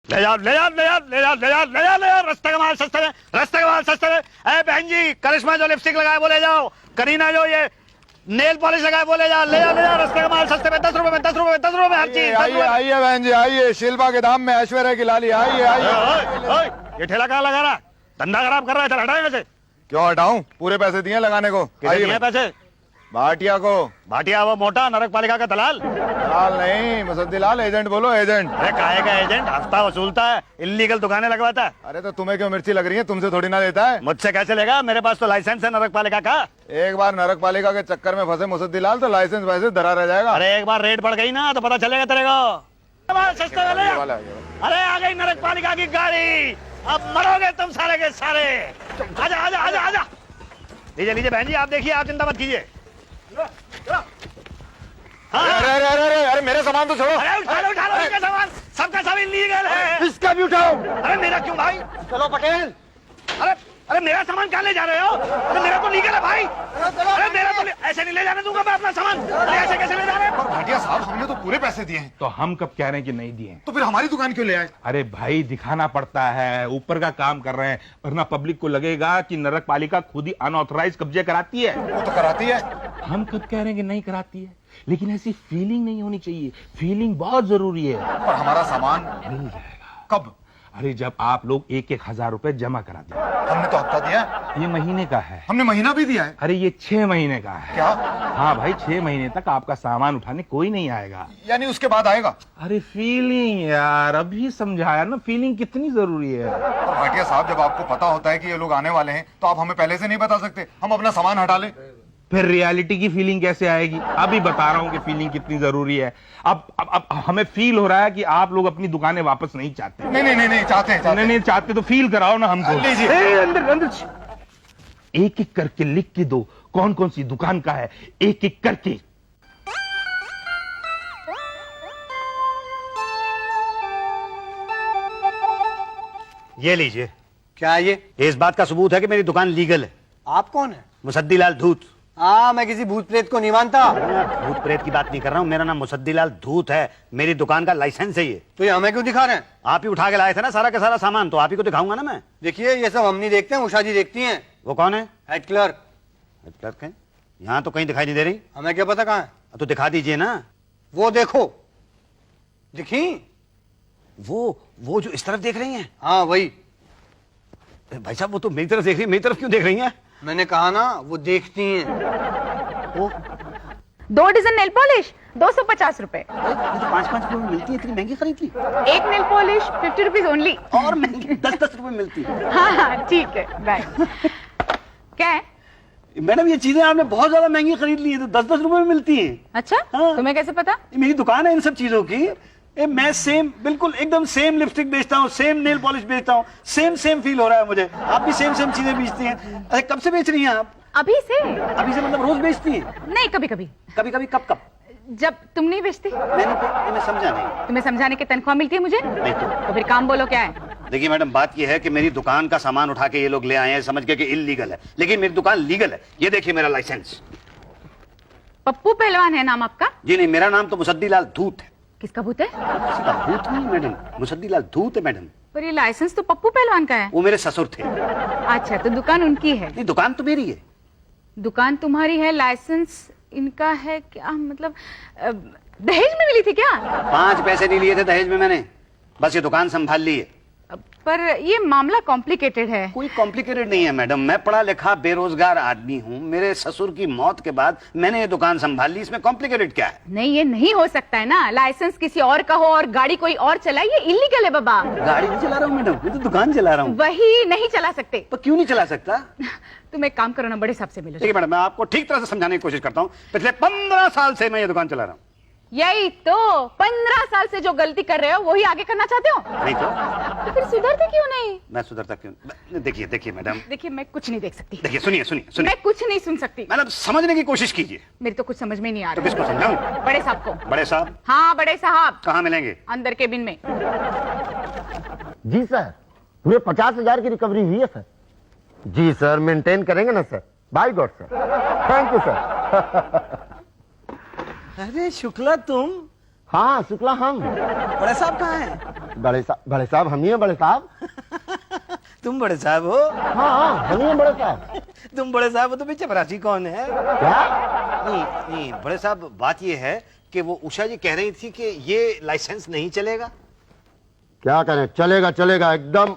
ले जाओ ले जाओ ले जाओ ले जाओ ले जाओ ले जाओ ले जाओ, रास्ते का माल सस्ते में, रास्ते का माल सस्ते में। अरे बहन जी, करिश्मा जो लिपस्टिक लगाए वो ले जाओ, करीना जो ये नेल पॉलिश लगाए वो ले जाओ, ले जाओ ले जाओ, रास्ते का माल सस्ते में, 10 रुपए में, 10 रुपए में, 10 रुपए में हर चीज। आइए आइए बहन जी आइए, शिल्पा के दाम में ऐश्वर्या की लाली, आइए आइए। ये ठेला कहाँ लगा रहा, धंधा खराब कर रहा है, चल हटाए वैसे। क्यों हटाऊं, पूरे पैसे दिए लगाने को। कितने दिए पैसे? भाटिया को। भाटिया वो मोटा नरक पालिका का दलाल? दलाल नहीं, मुसद्दीलाल एजेंट बोलो, एजेंट। अरे काहे का एजेंट, हफ्ता वसूलता है, इल्लीगल दुकानें लगवाता है। अरे तो तुम्हें क्यों मिर्ची लग रही है, तुमसे थोड़ी ना देता है। मुझसे कैसे लेगा, मेरे पास तो लाइसेंस है नरक पालिका का। एक बार नरक पालिका के चक्कर में फंसे मुसद्दीलाल तो लाइसेंस वैसे धरा रह जाएगा। अरे एक बार रेट बढ़ गई ना तो पता चलेगा तेरे को। सस्ते वाले, अरे आ गई नरक पालिका की गाड़ी, अब मरोगे तुम सारे के सारे। आजा आजा आजा आजा, लीजिए लीजिए बहन जी, आप देखिए, आप चिंता मत कीजिए। अरे अरे अरे अरे मेरे सामान तो छोड़ो। अरे उठा लो इसका सामान, सबका सब इल्लीगल है। इसका भी उठाओ। अरे मेरा क्यों भाई? चलो पटेल। अरे अरे मेरा सामान कहाँ ले जा रहे हो? अरे मेरा तो लीगल है भाई। अरे मेरा तो ऐसे नहीं ले जाने दूंगा मैं अपना सामान। अरे ऐसे कैसे ले जा रहे हो? भाटिया साहब, हमने तो पूरे पैसे दिए हैं। तो हम कब कह रहे हैं कि नहीं दिए? तो फिर हमारी दुकान क्यों ले आए? अरे भाई दिखाना पड़ता है, ऊपर का काम कर रहे हैं, वरना पब्लिक को लगेगा कि नरक पालिका खुद ही अनऑथराइज कब्जे कराती है। वो तो कराती है। हम कब कह रहे हैं कि नहीं कराती है, लेकिन ऐसी फीलिंग नहीं होनी चाहिए। फीलिंग बहुत जरूरी है। पर हमारा सामान मिल जाएगा। कब? अरे जब आप लोग 1-1 हजार रुपए जमा करा दें। हमने तो हफ्ता दिया, ये महीने का है। हमने महीना भी दिया है। अरे ये 6 महीने का है। क्या? हाँ भाई, 6 महीने तक आपका सामान उठाने कोई नहीं आएगा। यानी उसके बाद आएगा? अरे फीलिंग यार, अभी समझाया ना, फीलिंग कितनी जरूरी है। और भाटिया साहब, जब आपको पता होता है कि ये लोग आने वाले हैं तो आप हमें पहले से नहीं बता सकते, हम अपना सामान हटा लें। फिर रियलिटी की फीलिंग कैसे आएगी? अभी बता रहा हूं कि फीलिंग कितनी जरूरी है। अब हमें फील हो रहा है कि आप लोग अपनी दुकानें वापस नहीं चाहते। नहीं नहीं नहीं, नहीं चाहते हैं, नहीं चाहते तो फील कराओ ना हमको। लीजिए। अंदर अंदर एक एक करके लिख के दो कौन कौन सी दुकान का है, एक एक करके। ये लीजिए। क्या ये? इस बात का सबूत है कि मेरी दुकान लीगल है। आप कौन है? मुसद्दीलाल धूत। मैं किसी भूत प्रेत को नहीं मानता। भूत प्रेत की बात नहीं कर रहा हूँ, मेरा नाम मुसद्दीलाल धूत है, मेरी दुकान का लाइसेंस है ये। तो ये हमें क्यों दिखा रहे हैं? आप ही उठा के लाए थे ना सारा का सारा सामान, तो आप ही को दिखाऊंगा ना मैं। देखिए, ये सब हम नहीं देखते हैं, उषा जी देखती हैं। वो कौन है? Head clerk. क्लर्क है? यहाँ तो कहीं दिखाई नहीं दे रही। हमें क्या पता कहाँ है। तो दिखा दीजिए ना। वो देखो, दिखी? वो जो इस तरफ देख रही हैं? हाँ वही। भाई साहब, वो तो मेरी तरफ देख रही है, मेरी तरफ क्यों देख रही हैं? मैंने कहा ना, वो देखती हैं। वो 2 डजन नेल पॉलिश 250 रुपए। ये तो 5-5 रुपए में मिलती है, इतनी महंगी खरीद ली। एक नेल पॉलिश 50 रुपीज ओनली। और महंगी 10-10 रुपए में मिलती है। हाँ ठीक है, बाय। क्या है? मैडम, ये चीजें आपने बहुत ज्यादा महंगी खरीद ली है, तो 10-10 रुपए में मिलती है। अच्छा, हाँ। तुम्हें कैसे पता? ये मेरी दुकान है इन सब चीजों की। मैं सेम, बिल्कुल एकदम सेम लिपस्टिक बेचता हूँ, सेम नेल पॉलिश बेचता हूँ, सेम फील हो रहा है मुझे। आप भी सेम चीजें बेचती हैं। अरे कब से बेच रही हैं आप? अभी से? अभी से मतलब रोज बेचती हैं? नहीं, कभी कभी। कभी कभी कब? जब तुम नहीं बेचती। मैं समझा नहीं। तुम्हें समझाने की तनख्वाह मिलती है मुझे? नहीं तो फिर काम बोलो, क्या है? देखिए मैडम, बात यह है कि मेरी दुकान का सामान उठा के ये लोग ले आए हैं समझ के कि इल्लीगल है, लेकिन मेरी दुकान लीगल है। ये देखिए मेरा लाइसेंस। पप्पू पहलवान है नाम आपका? जी नहीं, मेरा नाम तो मुसद्दीलाल धूत है। किसका भूत है? किसी का भूत नहीं मैडम, मुसद्दीलाल धूत है मैडम। पर ये लाइसेंस तो पप्पू पहलवान का है। वो मेरे ससुर थे। अच्छा, तो दुकान उनकी है? नहीं, दुकान तो मेरी है। दुकान तुम्हारी है, लाइसेंस इनका है? क्या मतलब, दहेज में मिली थी क्या? 5 पैसे नहीं लिए थे दहेज में मैंने, बस ये दुकान संभाल ली है। पर ये मामला कॉम्प्लिकेटेड है। कोई कॉम्प्लिकेटेड नहीं है मैडम, मैं पढ़ा लिखा बेरोजगार आदमी हूँ। मेरे ससुर की मौत के बाद मैंने ये दुकान संभाल ली, इसमें कॉम्प्लिकेटेड क्या है? नहीं, ये नहीं हो सकता है ना। लाइसेंस किसी और का हो और गाड़ी कोई और चलाए, ये इलीगल है बाबा। गाड़ी नहीं चला रहा हूँ मैडम, मैं तो दुकान चला रहा हूँ। वही नहीं चला सकते तो क्यों नहीं चला सकता? तुम एक काम करो ना, बड़े साहब से मिलो। ठीक है मैडम, मैं आपको ठीक तरह से समझाने की कोशिश करता हूँ। पिछले 15 साल से मैं ये दुकान चला रहा हूँ। यही तो, 15 साल से जो गलती कर रहे हो वही आगे करना चाहते हो? नहीं तो फिर सुधरते क्यों नहीं? मैं सुधरता क्यों? देखिए मैडम, देखिए, मैं कुछ नहीं देख सकती। देखिए सुनिए मैं कुछ नहीं सुन सकती। मैडम, समझने की कोशिश कीजिए। मेरे तो कुछ समझ में नहीं आ तो रहा। किसको समझाऊं? बड़े साहब को। बड़े साहब? हाँ, बड़े साहब। कहाँ मिलेंगे? अंदर केबिन में। जी सर, पूरे 50,000 की रिकवरी हुई है सर। जी सर, मेंटेन करेंगे ना sir. By god sir, thank you sir. अरे शुक्ला तुम? हाँ शुक्ला हम। बड़े साहब कहाँ हैं? बड़े साहब हम ही हैं बड़े साहब। तुम बड़े साहब हो? हाँ हम ही हैं बड़े साहब। तुम बड़े साहब हो तो पीछे चपरासी कौन है? क्या? नहीं नहीं बड़े साहब, बात ये है कि वो उषा जी कह रही थी कि ये लाइसेंस नहीं चलेगा। क्या करें, चलेगा चलेगा, एकदम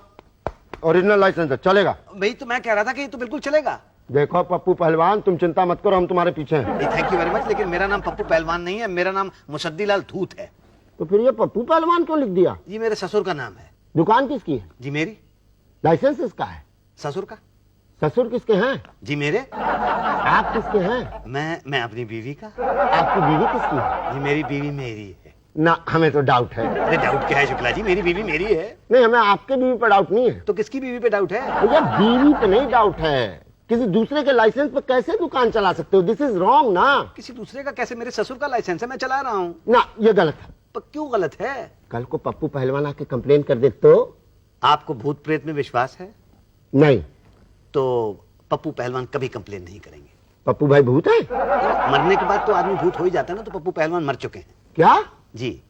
ओरिजिनल लाइसेंस है, चलेगा। भाई तो मैं कह रहा था कि ये तो बिल्कुल चलेगा। देखो पप्पू पहलवान, तुम चिंता मत करो, हम तुम्हारे पीछे हैं। थैंक यू वेरी मच, लेकिन मेरा नाम पप्पू पहलवान नहीं है, मेरा नाम मुसद्दीलाल धूत है। तो फिर ये पप्पू पहलवान क्यों लिख दिया? जी मेरे ससुर का नाम है। दुकान किसकी है? जी मेरी। लाइसेंस किसका है? ससुर का। ससुर किसके हैं? जी मेरे। आप किसके हैं? मैं अपनी बीवी का। आपकी बीवी किसकी है? जी मेरी बीवी मेरी है। ना, हमें तो डाउट है। अरे डाउट क्या है शुक्ला जी, मेरी बीवी मेरी है। नहीं, हमें आपके बीवी पर डाउट नहीं है। तो किसकी बीवी पे डाउट है? भैया बीवी पे नहीं डाउट है, किसी दूसरे के लाइसेंस पर कैसे दुकान चला सकते हो? दिस इज रॉन्ग ना। किसी दूसरे का कैसे? मेरे ससुर का लाइसेंस है, मैं चला रहा हूँ। ना, ये गलत है। पर क्यों गलत है? कल को पप्पू पहलवान आके कंप्लेन कर दे तो? आपको भूत प्रेत में विश्वास है? नहीं। तो पप्पू पहलवान कभी कंप्लेन नहीं करेंगे। पप्पू भाई भूत है? मरने के बाद तो आदमी भूत हो ही जाता है ना, तो पप्पू पहलवान मर चुके हैं। क्या? जी।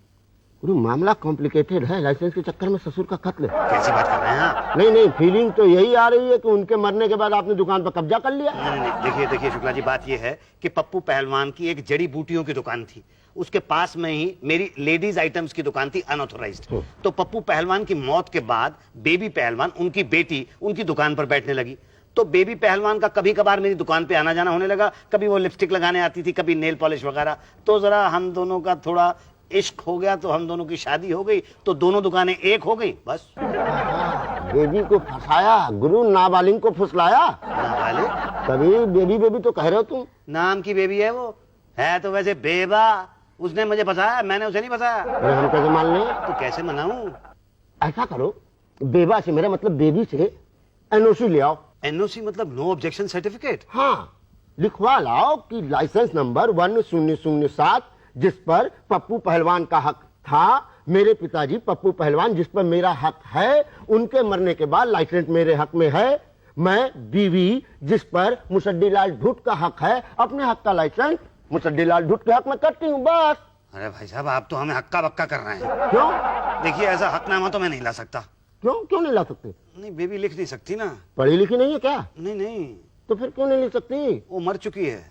मामला कॉम्प्लिकेटेड है, लाइसेंस के चक्कर में ससुर का कत्ल। कैसी बात कर रहे हैं आप? नहीं नहीं, फीलिंग तो यही आ रही है कि उनके मरने के बाद आपने दुकान पर कब्जा कर लिया। नहीं नहीं, देखिए शुक्ला जी, बात यह है कि पप्पू पहलवान की एक जड़ी बूटियों की दुकान थी, उसके पास में ही मेरी लेडीज आइटम्स की दुकान थी, अनऑथोराइज्ड। तो पप्पू पहलवान की मौत के बाद बेबी पहलवान, उनकी बेटी, उनकी दुकान पर बैठने लगी। तो बेबी पहलवान का कभी कभार मेरी दुकान पे आना जाना होने लगा, कभी वो लिपस्टिक लगाने आती थी, कभी नेल पॉलिश वगैरह। तो जरा हम दोनों का थोड़ा इश्क हो गया, तो हम दोनों की शादी हो गई, तो दोनों दुकानें एक हो गई, बस। बेबी को फंसाया, गुरु नाबालिग को फुसलाया। नाबालिग? कभी बेबी बेबी तो कह रहे हो तुम। नाम की बेबी है वो, है तो वैसे बेबा। उसने मुझे फंसाया, मैंने उसे नहीं फंसाया। अरे हम कैसे मान लें? तो कैसे मनाऊं? ऐसा करो, बेबा से, मेरा मतलब बेबी से एनओसी ले आओ। एनओसी मतलब नो ऑब्जेक्शन सर्टिफिकेट? हाँ, लिखवा लाओ कि लाइसेंस नंबर 1007 जिस पर पप्पू पहलवान का हक था, मेरे पिताजी पप्पू पहलवान जिस पर मेरा हक है, उनके मरने के बाद लाइसेंस मेरे हक में है। मैं बीवी जिस पर मुसद्दीलाल धूत का हक है, अपने हक का लाइसेंस मुसद्दीलाल धूत के हक में करती हूँ, बस। अरे भाई साहब, आप तो हमें हक्का बक्का कर रहे हैं। क्यों? देखिए, ऐसा हकनामा तो मैं नहीं ला सकता। क्यों नहीं ला सकते? नहीं, बेबी लिख नहीं सकती ना। पढ़ी लिखी नहीं है क्या? नहीं नहीं, तो फिर क्यों नहीं लिख सकती? वो मर चुकी है।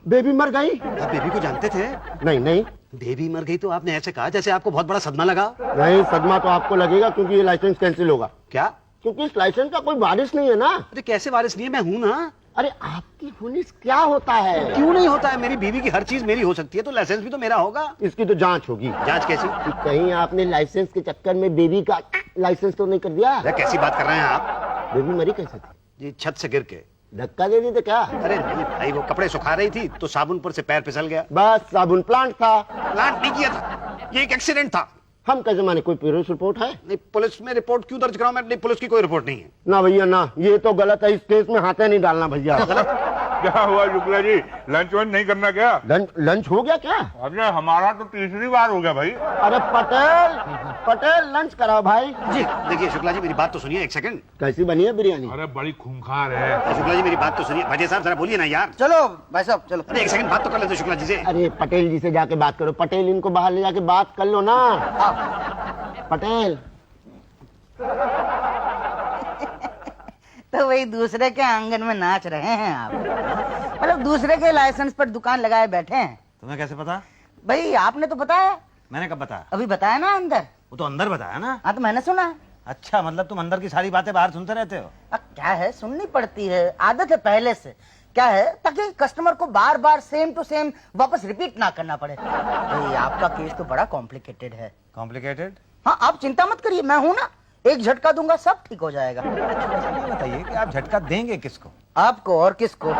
बेबी मर गई? आप बेबी को जानते थे? नहीं नहीं बेबी मर गई तो आपने ऐसे कहा जैसे आपको बहुत बड़ा सदमा लगा। नहीं, सदमा तो आपको लगेगा क्योंकि ये लाइसेंस कैंसिल होगा। क्या? क्योंकि इस लाइसेंस का कोई वारिस नहीं है ना। अरे कैसे वारिस नहीं है? मैं हूं ना। अरे आपकी पुलिस क्या होता है? क्यों नहीं होता है? मेरी बीवी की हर चीज मेरी हो सकती है, तो लाइसेंस भी तो मेरा होगा। इसकी तो जांच होगी। जांच कैसी? कि कहीं आपने लाइसेंस के चक्कर में बेबी का लाइसेंस तो नहीं कर दिया? अरे कैसी बात कर रहे हैं आप? बेबी मरी कैसे थी? जी छत से गिर के। धक्का दे दी तो क्या? अरे नहीं भाई, वो कपड़े सुखा रही थी तो साबुन पर से पैर फिसल गया। बस साबुन प्लांट था। प्लांट नहीं किया था, ये एक एक्सीडेंट था। हम कैसे माने? कोई पुलिस रिपोर्ट है? नहीं, पुलिस में रिपोर्ट क्यों दर्ज कराऊं मैं? अपनी पुलिस की कोई रिपोर्ट नहीं है। ना भैया ना, ये तो गलत है, इस केस में हाथे नहीं डालना भैया। क्या हुआ शुक्ला जी, लंच वंच नहीं करना क्या? लंच हो गया क्या? अरे हमारा तो तीसरी बार हो गया भाई। अरे पटेल लंच कराओ भाई। जी देखिए शुक्ला जी, मेरी बात तो सुनिए एक सेकंड। कैसी बनी है बिरयानी? अरे बड़ी खूंखार है। शुक्ला जी मेरी बात तो सुनिए। भाई साहब जरा बोलिए ना यार। चलो भाई साहब चलो। अरे एक सेकंड बात तो कर लेते शुक्ला जी से। अरे पटेल जी से जाके बात करो। पटेल, इनको बाहर ले जाके बात कर लो ना। पटेल। तो वही दूसरे के आंगन में नाच रहे हैं आप? मतलब दूसरे के लाइसेंस पर दुकान लगाए बैठे हैं। तुम्हें कैसे पता? भाई आपने तो बताया। मैंने कब बताया? अभी बताया ना अंदर। वो तो अंदर बताया ना। हाँ तो मैंने सुना। अच्छा, मतलब तुम अंदर की सारी बातें बाहर सुनते रहते हो? अब क्या है, सुननी पड़ती है, आदत है पहले से। क्या है, ताकि कस्टमर को बार बार सेम टू सेम वापस रिपीट ना करना पड़े। भाई आपका केस तो बड़ा कॉम्प्लिकेटेड है। कॉम्प्लिकेटेड? हाँ आप चिंता मत करिए, मैं हूं ना, एक झटका दूंगा सब ठीक हो जाएगा। ये बताइए कि आप झटका देंगे किसको? आपको और किसको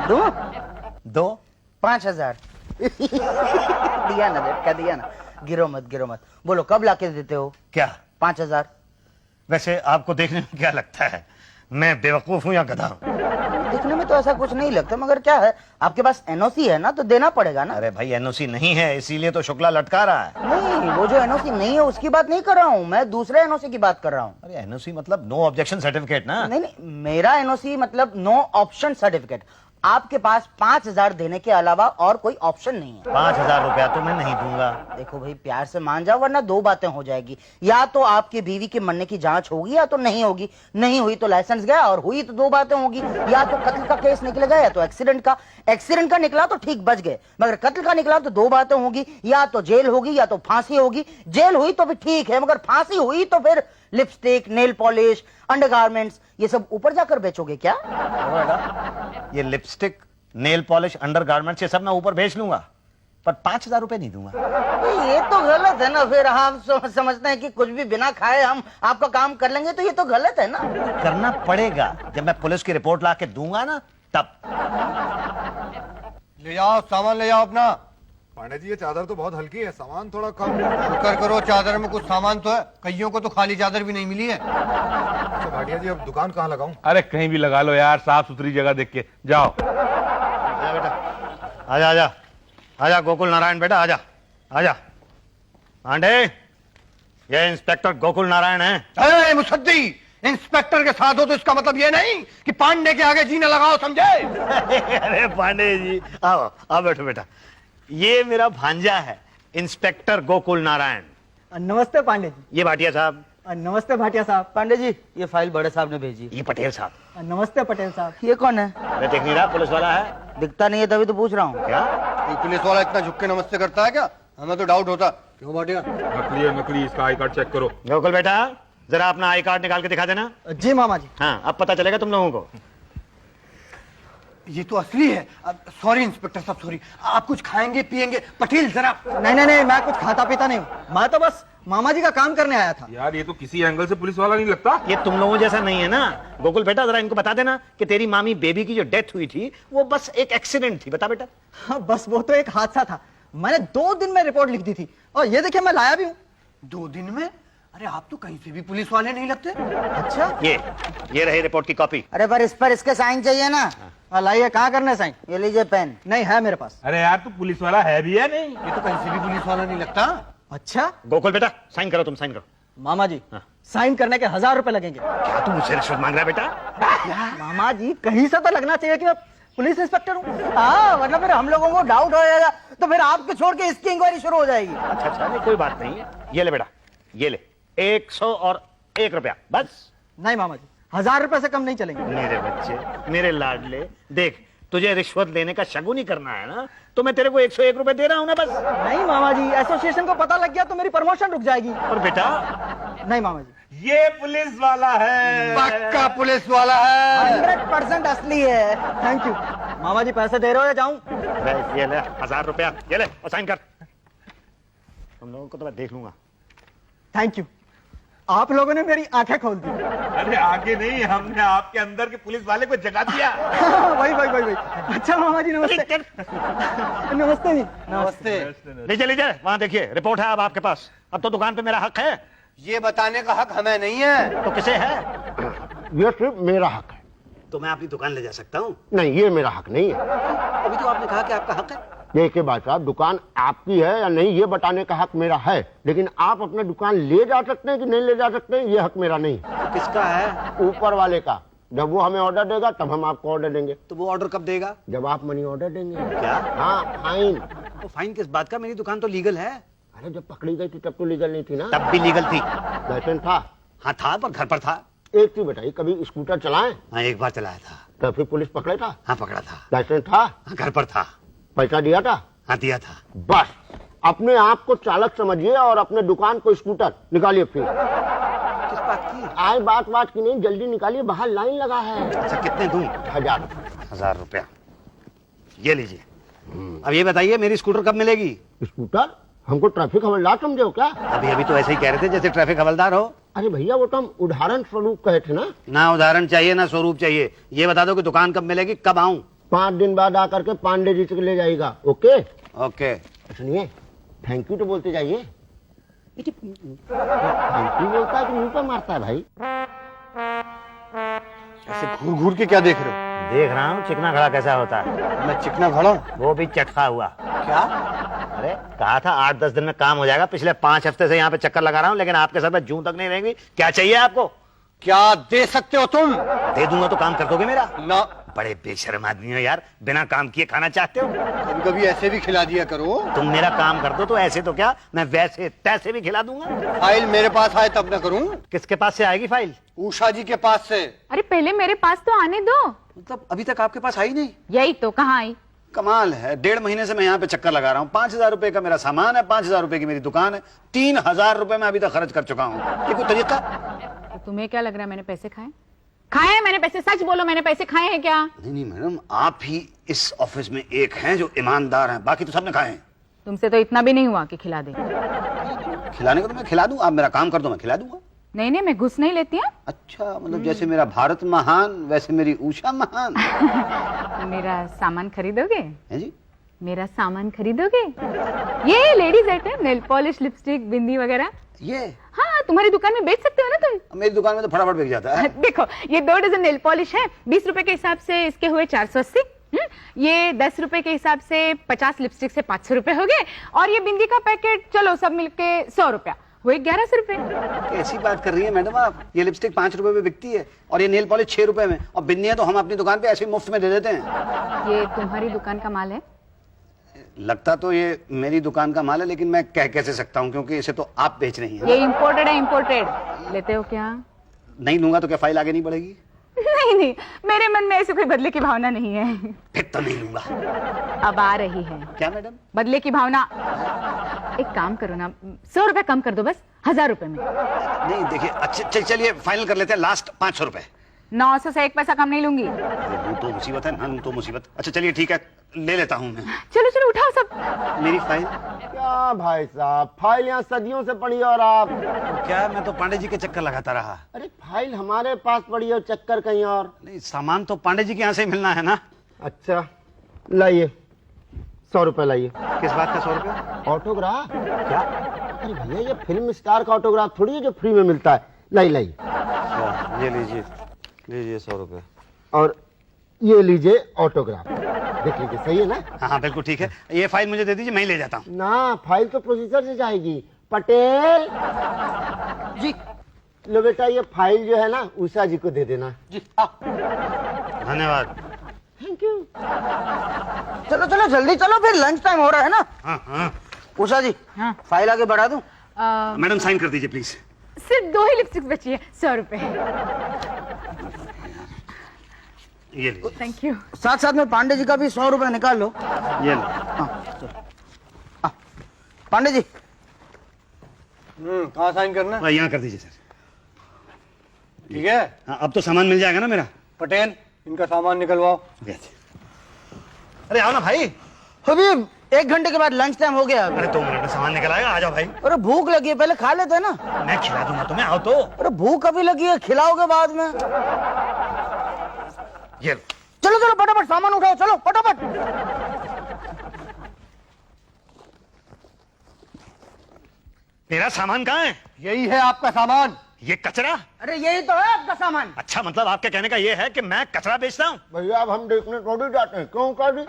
दूं? 5,000 दिया ना झटका, दिया ना। गिरो मत। बोलो कब लाके देते हो? क्या? 5,000। वैसे आपको देखने में क्या लगता है, मैं बेवकूफ हूँ या गधा हूँ? दिखने में तो ऐसा कुछ नहीं लगता, मगर क्या है, आपके पास एनओसी है ना, तो देना पड़ेगा ना। अरे भाई एनओसी नहीं है, इसीलिए तो शुक्ला लटका रहा है। नहीं, वो जो एनओसी नहीं है उसकी बात नहीं कर रहा हूँ मैं, दूसरे एनओसी की बात कर रहा हूँ। अरे एनओसी मतलब नो ऑब्जेक्शन सर्टिफिकेट ना? नहीं, मेरा एनओसी मतलब नो ऑप्शन सर्टिफिकेट। आपके पास 5,000 देने के अलावा और कोई ऑप्शन नहीं है। 5,000 रुपया तो मैं नहीं दूंगा। देखो भाई, प्यार से मान जाओ वरना दो बातें हो जाएगी। या तो आपकी बीवी के मरने की जांच होगी या तो नहीं होगी। नहीं हुई तो लाइसेंस गया, और हुई तो दो बातें होगी। या तो कत्ल का केस निकलेगा या तो एक्सीडेंट का। एक्सीडेंट का निकला तो ठीक बच गए, मगर कत्ल का निकला तो दो बातें होगी। या तो जेल होगी या तो फांसी होगी। जेल हुई तो भी ठीक है, मगर फांसी हुई तो फिर लिपस्टिक, नेल पॉलिश, अंडरगारमेंट्स ये सब ऊपर जाकर बेचोगे क्या? ये लिपस्टिक, नेल पॉलिश, अंडरगारमेंट्स ये सब मैं ऊपर बेच लूंगा, पर 5,000 रुपए नहीं दूंगा। ये तो गलत है ना। फिर आप समझते हैं कि कुछ भी बिना खाए हम आपका काम कर लेंगे, तो ये तो गलत है ना। करना पड़ेगा, जब मैं पुलिस की रिपोर्ट ला के दूंगा ना तब। ले जाओ सामान, ले जाओ अपना। पांडे जी ये चादर तो बहुत हल्की है, सामान थोड़ा कम। शुक्र करो चादर में कुछ सामान तो है, कईयों को तो खाली चादर भी नहीं मिली है। अच्छा भाटिया जी, अब दुकान कहाँ लगाऊं? अरे कहीं भी लगा लो यार, साफ सुथरी जगह देख के जाओ। आजा बेटा, आजा आजा आजा गोकुल नारायण बेटा, आजा आजा। पांडे, ये इंस्पेक्टर गोकुल नारायण है। अरे मुसद्दी, इंस्पेक्टर के साथ हो तो इसका मतलब ये नहीं कि पांडे के आगे जीने लगाओ, समझे? अरे पांडे जी, आओ आओ बैठो बेटा। ये मेरा भांजा है, इंस्पेक्टर गोकुल नारायण। नमस्ते पांडे जी। ये भाटिया साहब। नमस्ते भाटिया साहब। पांडे जी, ये फाइल बड़े साहब ने भेजी। ये पटेल साहब। नमस्ते पटेल साहब। ये कौन है? मैं देख नहीं रहा, पुलिस वाला है। दिखता नहीं है तभी तो पूछ रहा हूँ। क्या? ये पुलिस वाला इतना झुक के नमस्ते करता है क्या? हमें तो डाउट होता। क्यों भाटिया? नकली है नकली, इसका आई कार्ड चेक करो। गोकुल बेटा, जरा अपना आई कार्ड निकाल के दिखा देना। जी मामा जी। हाँ, अब पता चलेगा तुम लोगों को। ये तो असली है। सॉरी इंस्पेक्टर साहब, सॉरी। आप कुछ खाएंगे पिएंगे? पटेल जरा। नहीं नहीं नहीं, मैं कुछ खाता पीता नहीं हूँ। मैं तो बस मामा जी का काम करने आया था। यार ये तो किसी एंगल से पुलिस वाला नहीं लगता। ये तुम लोगों जैसा नहीं है ना। गोकुल बेटा, जरा इनको बता देना कि तेरी मामी बेबी की जो डेथ हुई थी वो बस एक एक्सीडेंट थी। बता बेटा। हाँ, बस वो तो एक हादसा था। मैंने 2 दिन में रिपोर्ट लिख दी थी, और ये देखिए मैं लाया भी हूँ। 2 दिन में? अरे आप तो कहीं से भी पुलिस वाले नहीं लगते। अच्छा, ये रही रिपोर्ट की कॉपी। अरे पर इस पर इसके साइन चाहिए ना। लाइए, कहाँ करने साइन? ये लीजिए पेन। नहीं है मेरे पास। अरे यार तू पुलिस वाला है भी है नहीं? ये तो कहीं से भी पुलिस वाला नहीं लगता। अच्छा गोकुल बेटा, साइन करो, तुम साइन करो। मामा जी, हाँ। साइन करने के 1000 रुपए लगेंगे। क्या तू मुझसे रिश्वत मांग रहा है बेटा? मामा जी, कहीं से तो लगना चाहिए कि मैं पुलिस इंस्पेक्टर हूँ। हाँ, वरना फिर हम लोगों को डाउट हो जाएगा, तो फिर आपको छोड़ के इसकी इंक्वायरी शुरू हो जाएगी। अच्छा अच्छा, नहीं कोई बात नहीं। ये ले बेटा, ये ले 101 रुपया बस। नहीं मामा जी, 1000 रुपए से कम नहीं चलेंगे। मेरे बच्चे, मेरे लाडले, देख तुझे रिश्वत लेने का शगुन ही करना है ना, तो मैं तेरे को 101 रुपए दे रहा हूं ना बस। नहीं मामा जी, एसोसिएशन को पता लग गया तो मेरी प्रमोशन रुक जाएगी। और बेटा, नहीं मामा जी, ये पुलिस वाला है। पक्का पुलिस वाला है। 100% असली है। Thank you. मामा जी, पैसे दे रहे हो या जाऊं? ये ले 1000 रुपया, ये ले और साइन कर। तुम लोगों को तो मैं देख लूंगा। थैंक यू, आप लोगों ने मेरी आंखें खोल दी। अरे आगे नहीं, हमने आपके अंदर के पुलिस वाले को जगा दिया। वही। अच्छा मामा जी, नमस्ते। नमस्ते जी। नमस्ते। लीजिए लीजिए, वहां देखिए रिपोर्ट है अब आपके पास। अब तो दुकान पे मेरा हक है। ये बताने का हक हमें नहीं है। तो किसे है? ये सिर्फ मेरा हक है। तो मैं अपनी दुकान ले जा सकता हूँ? नहीं, ये मेरा हक नहीं है। अभी तो आपने कहा कि आपका हक है। देखिए भाई साहब, दुकान आपकी है या नहीं ये बताने का हक मेरा है, लेकिन आप अपने दुकान ले जा सकते हैं कि नहीं ले जा सकते हैं, ये हक मेरा नहीं। तो किसका है? ऊपर वाले का। जब वो हमें ऑर्डर देगा तब हम आपको ऑर्डर देंगे। तो वो ऑर्डर कब देगा? जब आप मनी ऑर्डर देंगे। क्या? हाँ, फाइन। तो फाइन किस बात का? मेरी दुकान तो लीगल है। अरे जब पकड़ी गई थी तब तो लीगल नहीं थी ना। तब भी लीगल थी। लाइसेंस था? हाँ था, पर घर पर था। एक चीज बताइए, कभी स्कूटर चलाएं? हाँ, एक बार चलाया था। तो फिर पुलिस पकड़े था? हाँ, पकड़ा था। लाइसेंस था? हाँ, घर पर था। पैसा दिया था? हाँ, दिया था। बस अपने आप को चालक समझिए और अपने दुकान को स्कूटर निकालिए। फिर किस बात की? आए बात की नहीं, जल्दी निकालिए, बाहर लाइन लगा है। अच्छा, कितने दूं? 1000। 1000 रुपया, ये लीजिए। अब ये बताइए, मेरी स्कूटर कब मिलेगी? स्कूटर? हमको ट्रैफिक हवलदार समझे हो क्या? अभी तो ऐसे ही कह रहे थे जैसे ट्रैफिक हवलदार हो। अरे भैया, वो तो हम उदाहरण स्वरूप कहे थे ना। ना उदाहरण चाहिए ना स्वरूप चाहिए। ये बता दो कि दुकान कब मिलेगी, कब आऊं? 5 दिन बाद आकर के पांडे जी से ले जाएगा। ओके? ओके। सुनिए, थैंक यू तो बोलते जाइए। थैंक यू बोलता है कि मुंह पे मारता है भाई? ऐसे घूर घूर के क्या देख रहे हो? देख रहा हूँ चिकना घड़ा कैसा होता है। मैं चिकना घड़ा? वो भी चटका हुआ। क्या? अरे कहा था 8-10 दिन में काम हो जाएगा। पिछले 5 हफ्ते से यहाँ पे चक्कर लगा रहा हूँ, लेकिन आपके सर पे जूं तक नहीं रहेंगी। क्या चाहिए आपको? क्या दे सकते हो तुम? दे दूंगा तो काम कर दोगे मेरा? ना, बड़े बेशर्म आदमी हो यार, बिना काम किए खाना चाहते हो? कभी कभी ऐसे भी खिला दिया करो। तुम मेरा काम कर दो तो ऐसे तो क्या, मैं वैसे तैसे भी खिला दूंगा। फाइल मेरे पास आए तब मैं करूं। किसके पास से आएगी फाइल? उषा जी के पास से। अरे पहले मेरे पास तो आने दो। मतलब अभी तक आपके पास आई नहीं? यही तो, कहाँ आई? कमाल है, 1.5 महीने से मैं यहाँ पे चक्कर लगा रहा हूँ। 5,000 रुपए का मेरा सामान है, 5,000 रुपए की मेरी दुकान है, 3,000 रुपए मैं अभी तक खर्च कर चुका हूँ। ये कोई तरीका? तो तुम्हें क्या लग रहा है मैंने पैसे खाए? खाए हैं मैंने पैसे, सच बोलो, मैंने पैसे खाए हैं क्या? नहीं नहीं मैडम, आप ही इस ऑफिस में एक हैं जो ईमानदार हैं, बाकी तो सबने खाए हैं। तुमसे तो इतना भी नहीं हुआ कि खिला दे। खिलाने को तो मैं खिला दूं, आप मेरा काम कर दो, मैं खिला दूंगा। नहीं नहीं, मैं घुस नहीं लेती हूँ। अच्छा, मतलब जैसे मेरा भारत महान वैसे मेरी उषा महान। मेरा सामान खरीदोगे? है जी? मेरा सामान खरीदोगे? ये ladies item, nail polish, lipstick, bindi वगैरह। ये हाँ, तुम्हारी दुकान में बेच सकते हो ना तुम। मेरी दुकान में तो फटाफट बिक जाता है। देखो, ये 2 डजन नेल पॉलिश है, 20 रुपए के हिसाब से इसके हुए 480। ये 10 रुपए के हिसाब से 50 लिपस्टिक से 500 रुपए हो गए, और ये बिंदी का पैकेट चलो सब मिलके 100 रुपया हुए 1100 रुपए। कैसी बात कर रही है मैडम आप? ये लिपस्टिक 5 रुपए में बिकती है और ये नेल पॉलिश 6 रुपए में, और बिंदियां तो हम अपनी दुकान पे ऐसे ही मुफ्त में दे देते हैं। ये तुम्हारी दुकान का माल है? लगता तो ये मेरी दुकान का माल है, लेकिन मैं कह कैसे सकता हूँ क्योंकि इसे तो आप बेच रही हैं। ये इम्पोर्टेड है, इम्पोर्टेड। लेते हो क्या? नहीं लूंगा तो क्या फाइल आगे नहीं बढ़ेगी? नहीं नहीं, मेरे मन में ऐसे कोई बदले की भावना नहीं है। फिर तो नहीं लूंगा। अब आ रही है। क्या मैडम? बदले की भावना। एक काम करो ना, 100 रुपए कम कर दो बस, 1000 रुपए में। नहीं देखिए, अच्छा चलिए फाइनल कर लेते हैं, लास्ट 500 रुपए। 900 से 1 पैसा कम नहीं लूंगी। लूं तो मुसीबत है, ना लूं तो मुसीबत। अच्छा चलिए ठीक है, ले लेता हूँ मैं। चलो चलो उठाओ सब। मेरी फाइल? क्या भाई साहब, फाइल यहाँ सदियों से पड़ी है और आप? क्या, मैं तो पांडे जी के चक्कर लगाता रहा। अरे फाइल हमारे पास पड़ी है और चक्कर कहीं और। नहीं, सामान तो पांडे जी के यहाँ से ही मिलना है ना। अच्छा लाइए, 100 रुपए लाइए। किस बात का 100 रुपए? ऑटोग्राफ। क्या? अरे भैया, ये फिल्म स्टार का ऑटोग्राफ थोड़ी है जो फ्री में मिलता है। लाइए ये लीजिए, लीजिए 100 रुपए। और ये लीजिए ऑटोग्राफ, देख लीजिए, सही है ना? हाँ बिल्कुल ठीक है, ये फाइल मुझे दे दीजिए, मैं ही ले जाता हूँ। ना, फाइल तो प्रोसेसर से जाएगी। पटेल जी लो बेटा, ये फाइल जो है ना उषा जी को दे देना। जी। धन्यवाद। Thank you. चलो चलो जल्दी चलो, फिर लंच टाइम हो रहा है ना। हाँ हाँ उषा जी, हाँ। फाइल आगे बढ़ा दूं? मैडम साइन कर दीजिए प्लीज। सिर्फ 2 ही लिपस्टिक बची है, 100 रुपए। ये लो, थैंक यू। साथ साथ में पांडे जी का भी 100 रुपए निकाल लो। ये लो। पांडे जी, कहाँ साइन करना? हाँ, यहाँ कर दीजिए सर। ठीक है। हाँ, अब तो सामान मिल जाएगा ना मेरा? पटेल, इनका सामान निकलवाओ। अरे आओ ना भाई। अभी 1 घंटे के बाद लंच टाइम हो गया। अरे 2 मिनट में सामान निकल आएगा, आ जाओ भाई। अरे भूख लगी है, पहले खा लेते हैं ना। मैं खिला दूंगा तुम्हें, आओ तो। अरे भूख अभी लगी है, खिलाओगे बाद में। ये लो। चलो चलो फटाफट सामान उठाओ, चलो फटाफट। मेरा सामान कहाँ है? यही है आपका सामान। ये कचरा? अरे यही तो है आपका सामान। अच्छा, मतलब आपके कहने का ये है कि मैं कचरा बेचता हूँ? भैया अब हम देखने थोड़ी जाते हैं, क्यों कर दी?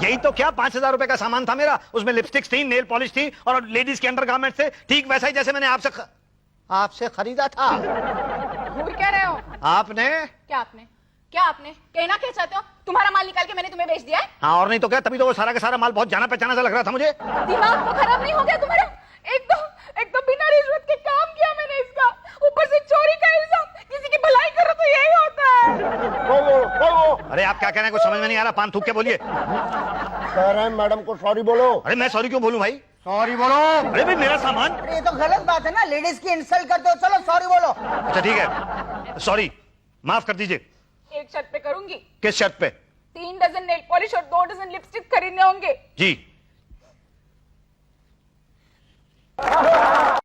यही तो क्या, 5,000 रुपए का सामान था मेरा, उसमें लिपस्टिक्स थी, नेल पॉलिश थी और लेडीज के अंडरगारमेंट्स थे, ठीक वैसा ही जैसे मैंने आपसे खरीदा था। भूल क्या रहे हो? आपने? क्या आपने कहना क्या चाहते हो? तुम्हारा माल निकाल के मैंने तुम्हें बेच दिया है? हाँ, और नहीं तो क्या, तभी तो वो सारा का सारा माल बहुत जाना पहचाना सा लग रहा था मुझे। दिमाग तो खराब नहीं हो गया तुम्हारा? एक तो बिना रिश्वत के काम किया मैंने इसका, ऊपर से चोरी का इल्जाम। किसी की भलाई करो तो यही होता है। अरे आप क्या कह रहे हैं, कुछ समझ में नहीं आ रहा, पान थूक के बोलिए। कह रहे हैं मैडम को सॉरी बोलो। अरे मैं सॉरी क्यों बोलूं भाई? सॉरी बोलो। अरे भाई मेरा सामान। अरे ये तो गलत बात है ना, लेडीज की इंसल्ट करते हो। चलो सॉरी बोलो। अच्छा ठीक है, सॉरी, माफ कर दीजिए। एक शर्त पे करूंगी। किस शर्त पे? 3 डजन नेल पॉलिश और 2 डजन लिपस्टिक खरीदने होंगे। जी।